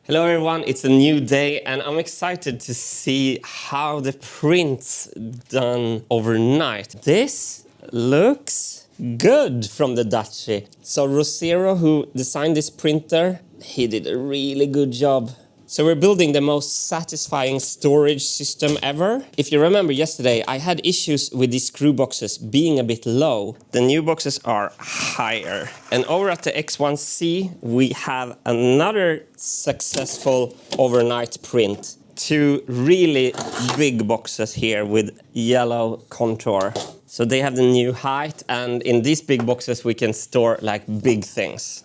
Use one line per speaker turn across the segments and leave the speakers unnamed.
Hello everyone, it's a new day and I'm excited to see how the print's done overnight. This looks good from the Dutchie. So Rosero, who designed this printer, he did a really good job. So we're building the most satisfying storage system ever. If you remember yesterday, I had issues with these screw boxes being a bit low. The new boxes are higher. And over at the X1C, we have another successful overnight print. Two really big boxes here with yellow contour. So they have the new height, and in these big boxes we can store like big things.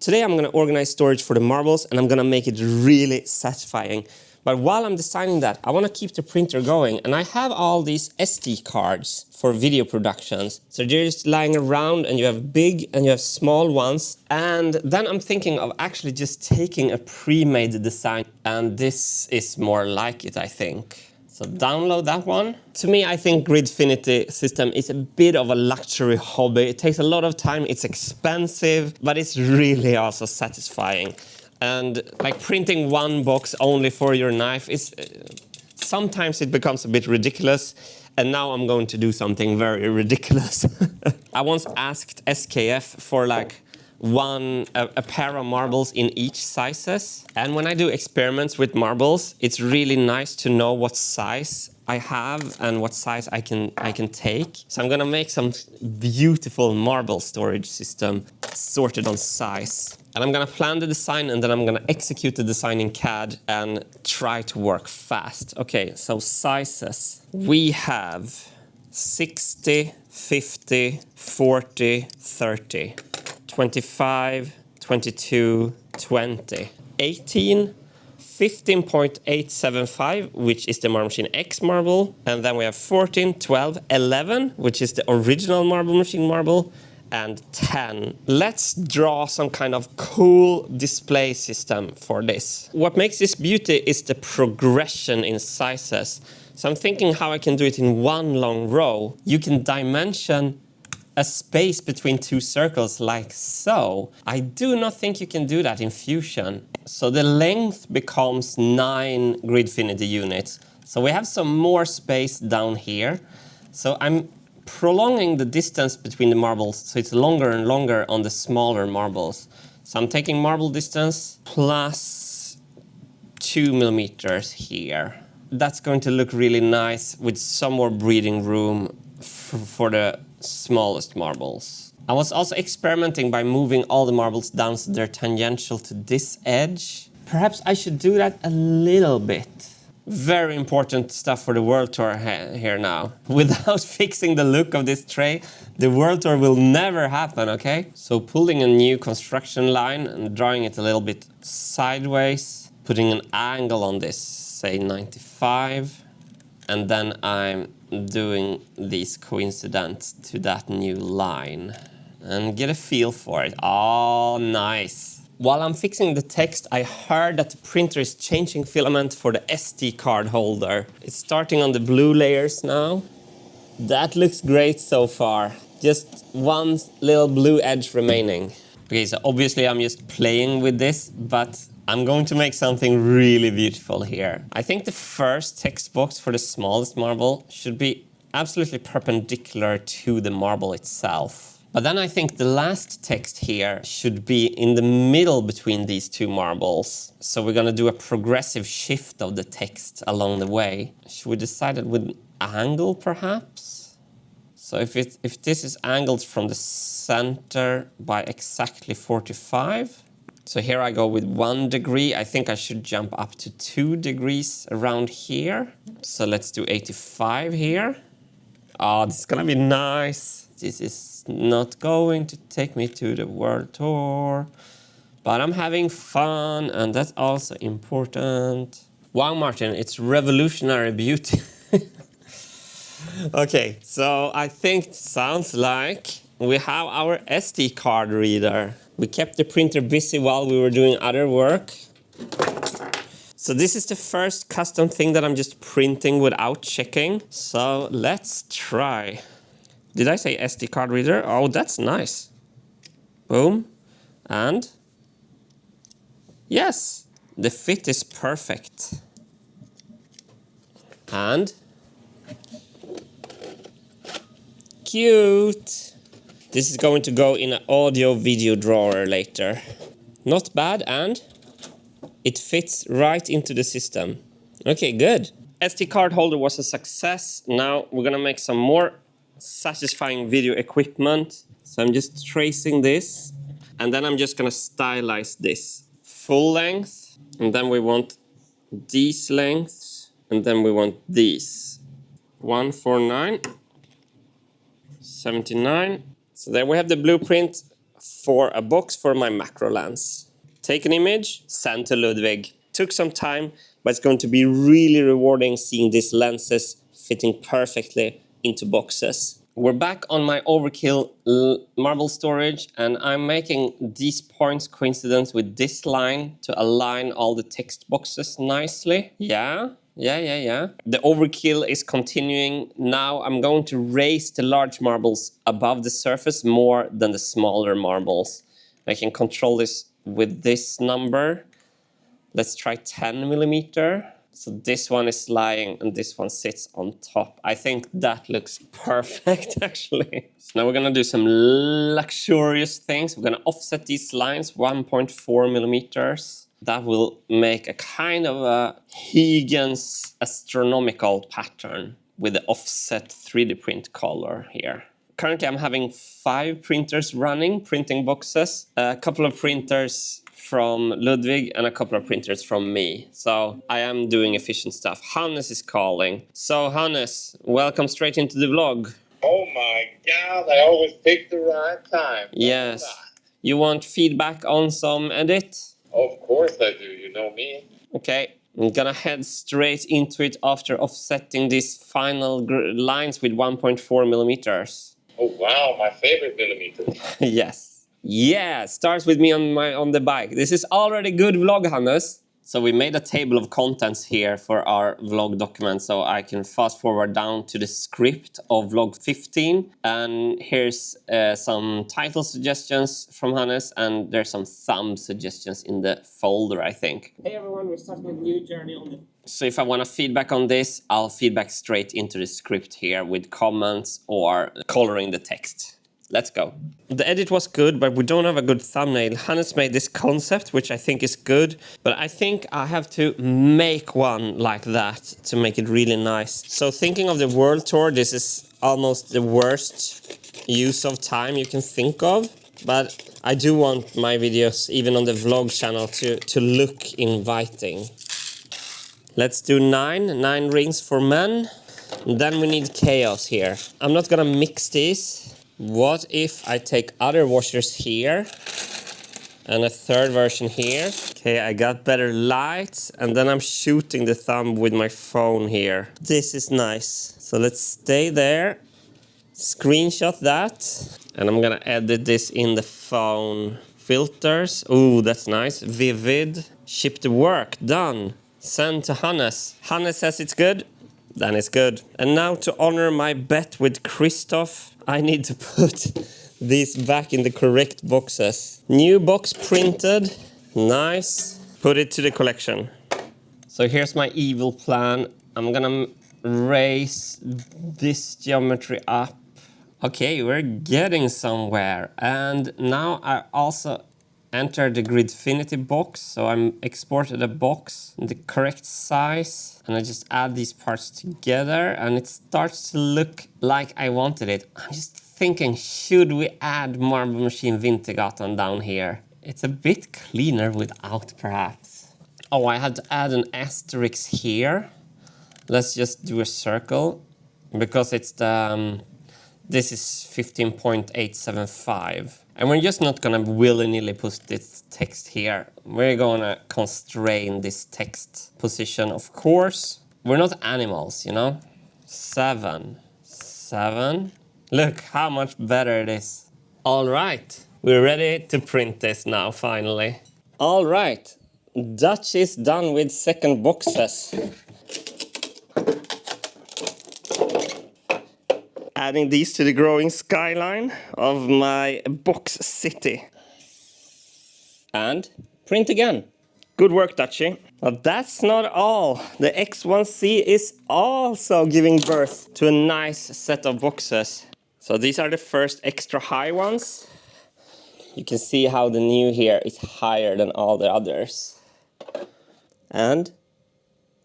Today I'm going to organize storage for the marbles and I'm going to make it really satisfying. But while I'm designing that, I want to keep the printer going, and I have all these SD cards for video productions. So they're just lying around, and you have big and you have small ones. And then I'm thinking of actually just taking a pre-made design, and this is more like it, I think. So download that one. To me, I think Gridfinity system is a bit of a luxury hobby. It takes a lot of time, it's expensive, but it's really also satisfying. And like printing one box only for your knife is sometimes it becomes a bit ridiculous. And now I'm going to do something very ridiculous. I once asked SKF for like a pair of marbles in each sizes. And when I do experiments with marbles, it's really nice to know what size I have and what size I can take. So I'm gonna make some beautiful marble storage system sorted on size. And I'm gonna plan the design, and then I'm gonna execute the design in CAD and try to work fast. Okay, so sizes. We have 60, 50, 40, 30. 25, 22, 20, 18, 15.875, which is the Marble Machine X marble, and then we have 14, 12, 11, which is the original Marble Machine marble, and 10. Let's draw some kind of cool display system for this. What makes this beauty is the progression in sizes. So I'm thinking how I can do it in one long row. You can dimension a space between two circles like so. I do not think you can do that in Fusion. So the length becomes 9 Gridfinity units. So we have some more space down here. So I'm prolonging the distance between the marbles so it's longer and longer on the smaller marbles. So I'm taking marble distance plus 2 millimeters here. That's going to look really nice with some more breathing room for the smallest marbles. I was also experimenting by moving all the marbles down so they're tangential to this edge. Perhaps I should do that a little bit. Very important stuff for the World Tour here now. Without fixing the look of this tray, the World Tour will never happen, okay? So pulling a new construction line and drawing it a little bit sideways, putting an angle on this, say 95, and then I'm doing these coincident to that new line and get a feel for it. Oh, nice. While I'm fixing the text, I heard that the printer is changing filament for the SD card holder. It's starting on the blue layers now. That looks great so far. Just one little blue edge remaining. Okay, so obviously I'm just playing with this, but I'm going to make something really beautiful here. I think the first text box for the smallest marble should be absolutely perpendicular to the marble itself. But then I think the last text here should be in the middle between these two marbles. So we're going to do a progressive shift of the text along the way. Should we decide it with angle perhaps? So if this is angled from the center by exactly 45. So here I go with 1 degree. I think I should jump up to 2 degrees around here. So let's do 85 here. Oh, this is gonna be nice. This is not going to take me to the World Tour, but I'm having fun, and that's also important. Wow, Martin, it's revolutionary beauty. Okay, so I think it sounds like we have our SD card reader. We kept the printer busy while we were doing other work. So this is the first custom thing that I'm just printing without checking. So let's try. Did I say SD card reader? Oh, that's nice. Boom. And yes, The fit is perfect. And cute. This is going to go in an audio video drawer later. Not bad, and it fits right into the system. Okay, good. SD card holder was a success. Now we're gonna make some more satisfying video equipment. So I'm just tracing this, and then I'm just gonna stylize this. Full length, and then we want these lengths, and then we want these. 149, 79. So there we have the blueprint for a box for my macro lens. Take an image, send to Ludwig. Took some time, but it's going to be really rewarding seeing these lenses fitting perfectly into boxes. We're back on my overkill marble storage, and I'm making these points coincident with this line to align all the text boxes nicely. Yeah. The overkill is continuing. Now I'm going to raise the large marbles above the surface more than the smaller marbles. I can control this with this number. Let's try 10 millimeter. So this one is lying and this one sits on top. I think that looks perfect, actually. So now we're gonna do some luxurious things. We're gonna offset these lines 1.4 millimeters. That will make a kind of a Huygens astronomical pattern with the offset 3D print color here. Currently I'm having 5 printers running, printing boxes. A couple of printers from Ludwig and a couple of printers from me. So I am doing efficient stuff. Hannes is calling. So Hannes, welcome straight into the vlog.
Oh my God, I always pick the right time.
Yes. You want feedback on some edit?
Of course I do, you know me.
Okay, I'm gonna head straight into it after offsetting these final lines with 1.4 millimeters.
Oh wow, my favorite millimeter.
Yes. Yeah, starts with me on the bike. This is already good vlog, Hannes. So we made a table of contents here for our vlog document, so I can fast forward down to the script of vlog 15. And here's some title suggestions from Hannes, and there's some thumb suggestions in the folder, I think. Hey everyone, we're starting a new journey on the... So if I want to feedback on this, I'll feedback straight into the script here with comments or coloring the text. Let's go. The edit was good, but we don't have a good thumbnail. Hannes made this concept, which I think is good, but I think I have to make one like that to make it really nice. So thinking of the world tour, this is almost the worst use of time you can think of, but I do want my videos, even on the vlog channel, to look inviting. Let's do 9 rings for men. And then we need chaos here. I'm not gonna mix these. What if I take other washers here and a third version here? Okay, I got better lights, and then I'm shooting the thumb with my phone here. This is nice. So let's stay there, screenshot that, and I'm gonna edit this in the phone. Filters, ooh, that's nice. Vivid, ship to work, done. Send to Hannes. Hannes says it's good. Then it's good. And now to honor my bet with Christoph, I need to put these back in the correct boxes. New box printed. Nice. Put it to the collection. So here's my evil plan. I'm gonna raise this geometry up. Okay, we're getting somewhere. And now I also enter the Gridfinity box, so I'm exported a box in the correct size, and I just add these parts together, and it starts to look like I wanted it. I'm just thinking, should we add Marble Machine Wintergatan down here? It's a bit cleaner without, perhaps. Oh, I had to add an asterisk here. Let's just do a circle, because it's the... this is 15.875. And we're just not gonna willy-nilly put this text here. We're gonna constrain this text position, of course. We're not animals, you know? 7. Look how much better it is. All right, we're ready to print this now, finally. All right, Dutch is done with second boxes. Adding these to the growing skyline of my box city. And print again. Good work, Dutchie. But that's not all. The X1C is also giving birth to a nice set of boxes. So these are the first extra high ones. You can see how the new here is higher than all the others. And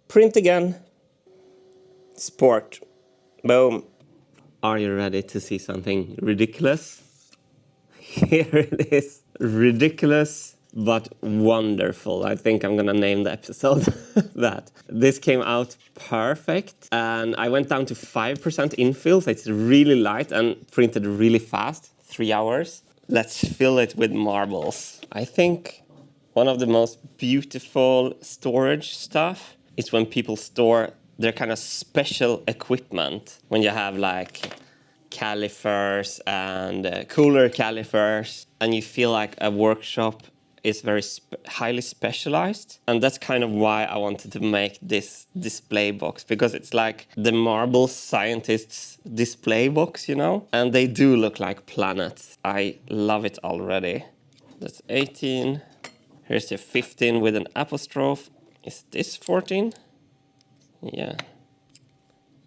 print again. Sport. Boom. Are you ready to see something ridiculous? Here it is. Ridiculous but wonderful. I think I'm gonna name the episode that. This came out perfect, and I went down to 5% infill, so it's really light and printed really fast, 3 hours. Let's fill it with marbles. I think one of the most beautiful storage stuff is when people store their kind of special equipment. When you have like calipers and cooler calipers, and you feel like a workshop is very highly specialized. And that's kind of why I wanted to make this display box, because it's like the marble scientists display box, you know? And they do look like planets. I love it already. That's 18. Here's the 15 with an apostrophe. Is this 14? Yeah.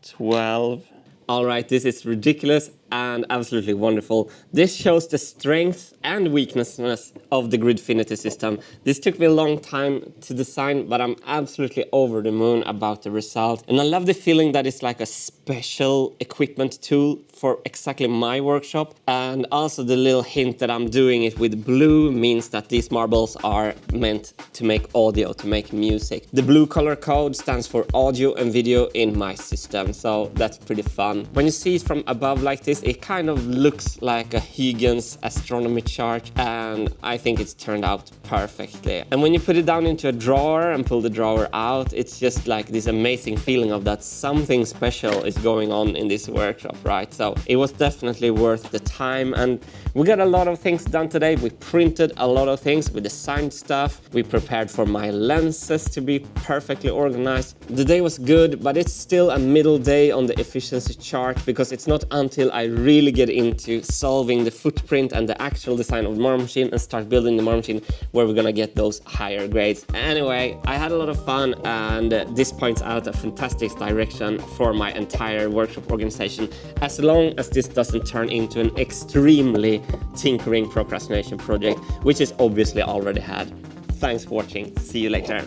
12. All right, this is ridiculous and absolutely wonderful. This shows the strengths and weaknesses of the Gridfinity system. This took me a long time to design, but I'm absolutely over the moon about the result. And I love the feeling that it's like a special equipment tool for exactly my workshop. And also the little hint that I'm doing it with blue means that these marbles are meant to make audio, to make music. The blue color code stands for audio and video in my system, so that's pretty fun. When you see it from above like this, it kind of looks like a Huygens astronomy chart, and I think it's turned out perfectly. And when you put it down into a drawer and pull the drawer out, it's just like this amazing feeling of that something special is going on in this workshop, right? So it was definitely worth the time, and we got a lot of things done today. We printed a lot of things, we designed stuff, we prepared for my lenses to be perfectly organized. The day was good, but it's still a middle day on the efficiency chart, because it's not until I really get into solving the footprint and the actual design of the marble machine and start building the marble machine where we're gonna get those higher grades. Anyway, I had a lot of fun, and this points out a fantastic direction for my entire workshop organization, as long as this doesn't turn into an extremely tinkering procrastination project, which is obviously already had. Thanks for watching. See you later.